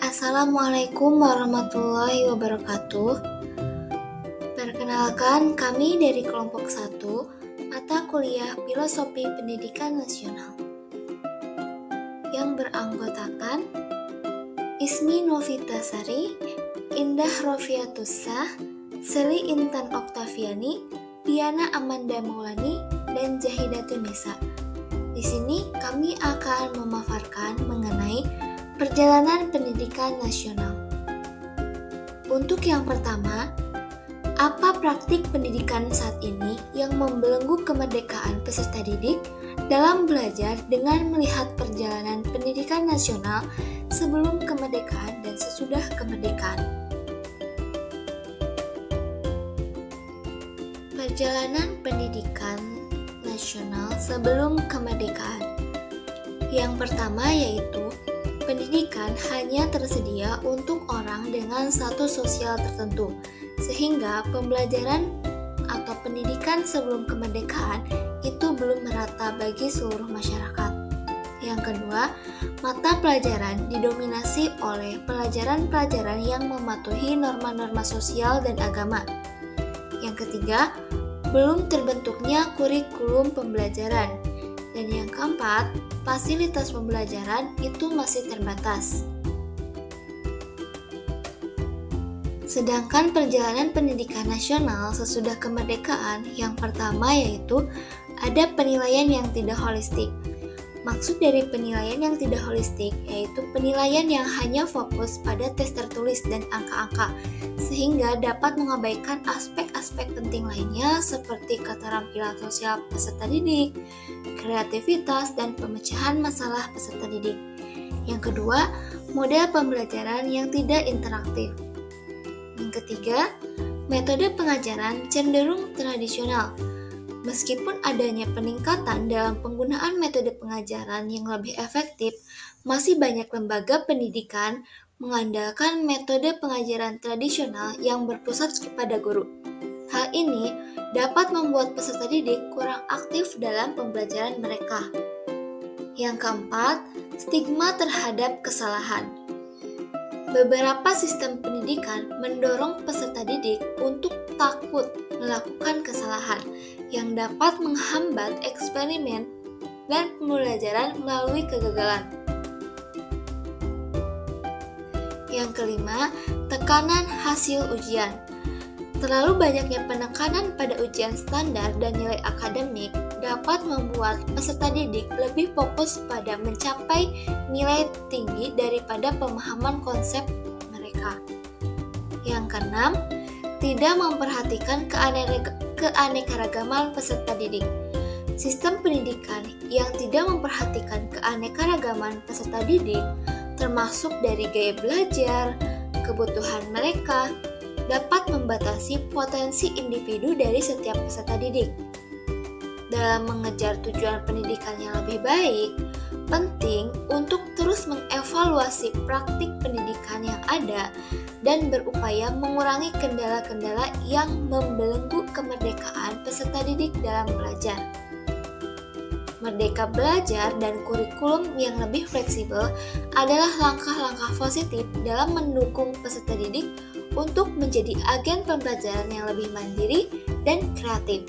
Assalamualaikum warahmatullahi wabarakatuh. Perkenalkan, kami dari kelompok 1, mata kuliah Filosofi Pendidikan Nasional, yang beranggotakan Ismi Novitasari, Indah Rofiatussah, Seli Intan Oktaviani, Diana Amanda Maulani, dan Jahidatun Nisa. Di sini kami akan memaparkan mengenai perjalanan pendidikan nasional. Untuk yang pertama, apa praktik pendidikan saat ini yang membelenggu kemerdekaan peserta didik dalam belajar dengan melihat perjalanan pendidikan nasional sebelum kemerdekaan dan sesudah kemerdekaan? Perjalanan pendidikan nasional sebelum kemerdekaan. Yang pertama yaitu pendidikan hanya tersedia untuk orang dengan status sosial tertentu, sehingga pembelajaran atau pendidikan sebelum kemerdekaan itu belum merata bagi seluruh masyarakat. Yang kedua, mata pelajaran didominasi oleh pelajaran-pelajaran yang mematuhi norma-norma sosial dan agama. Yang ketiga, belum terbentuknya kurikulum pembelajaran. Dan yang keempat, fasilitas pembelajaran itu masih terbatas. Sedangkan perjalanan pendidikan nasional sesudah kemerdekaan, yang pertama yaitu ada penilaian yang tidak holistik. Maksud dari penilaian yang tidak holistik yaitu penilaian yang hanya fokus pada tes tertulis dan angka-angka, sehingga dapat mengabaikan aspek-aspek penting lainnya seperti keterampilan sosial peserta didik, kreativitas, dan pemecahan masalah peserta didik. Yang kedua, model pembelajaran yang tidak interaktif. Yang ketiga, metode pengajaran cenderung tradisional. Meskipun adanya peningkatan dalam penggunaan metode pengajaran yang lebih efektif, masih banyak lembaga pendidikan mengandalkan metode pengajaran tradisional yang berpusat kepada guru. Hal ini dapat membuat peserta didik kurang aktif dalam pembelajaran mereka. Yang keempat, stigma terhadap kesalahan. Beberapa sistem pendidikan mendorong peserta didik untuk takut melakukan kesalahan yang dapat menghambat eksperimen dan pembelajaran melalui kegagalan. Yang kelima, tekanan hasil ujian. Terlalu banyaknya penekanan pada ujian standar dan nilai akademik dapat membuat peserta didik lebih fokus pada mencapai nilai tinggi daripada pemahaman konsep mereka. Yang keenam, tidak memperhatikan keanekaragaman peserta didik. Sistem pendidikan yang tidak memperhatikan keanekaragaman peserta didik, termasuk dari gaya belajar, kebutuhan mereka, dapat membatasi potensi individu dari setiap peserta didik. Dalam mengejar tujuan pendidikan yang lebih baik, penting untuk terus mengevaluasi praktik pendidikan yang ada dan berupaya mengurangi kendala-kendala yang membelenggu kemerdekaan peserta didik dalam belajar. Merdeka belajar dan kurikulum yang lebih fleksibel adalah langkah-langkah positif dalam mendukung peserta didik untuk menjadi agen pembelajaran yang lebih mandiri dan kreatif.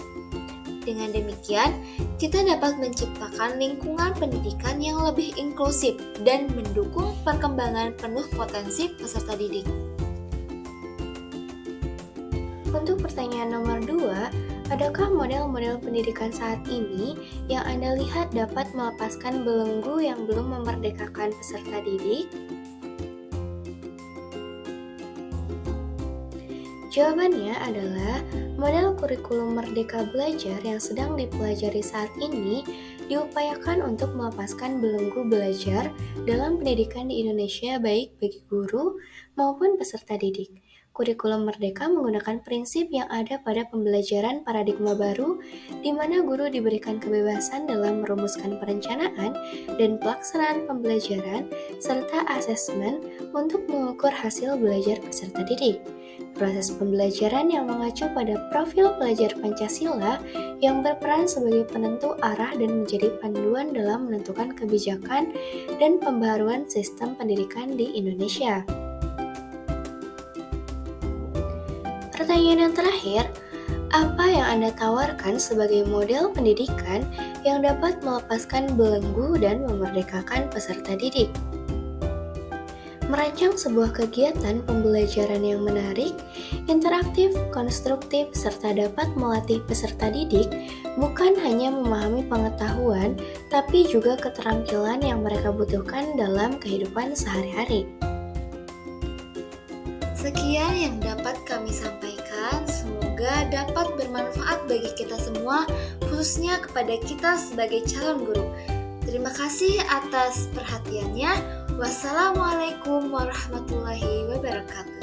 Dengan demikian, kita dapat menciptakan lingkungan pendidikan yang lebih inklusif dan mendukung perkembangan penuh potensi peserta didik. Untuk pertanyaan nomor 2, adakah model-model pendidikan saat ini yang Anda lihat dapat melepaskan belenggu yang belum memerdekakan peserta didik? Jawabannya adalah model kurikulum Merdeka Belajar yang sedang dipelajari saat ini diupayakan untuk melepaskan belenggu belajar dalam pendidikan di Indonesia baik bagi guru maupun peserta didik. Kurikulum Merdeka menggunakan prinsip yang ada pada pembelajaran paradigma baru, di mana guru diberikan kebebasan dalam merumuskan perencanaan dan pelaksanaan pembelajaran, serta asesmen untuk mengukur hasil belajar peserta didik. proses pembelajaran yang mengacu pada profil pelajar Pancasila yang berperan sebagai penentu arah dan menjadi panduan dalam menentukan kebijakan dan pembaharuan sistem pendidikan di Indonesia. Pertanyaan yang terakhir, apa yang Anda tawarkan sebagai model pendidikan yang dapat melepaskan belenggu dan memerdekakan peserta didik? Merancang sebuah kegiatan pembelajaran yang menarik, interaktif, konstruktif, serta dapat melatih peserta didik bukan hanya memahami pengetahuan, tapi juga keterampilan yang mereka butuhkan dalam kehidupan sehari-hari. Sekian yang dapat kami sampaikan, semoga dapat bermanfaat bagi kita semua, khususnya kepada kita sebagai calon guru. Terima kasih atas perhatiannya. Wassalamualaikum warahmatullahi wabarakatuh.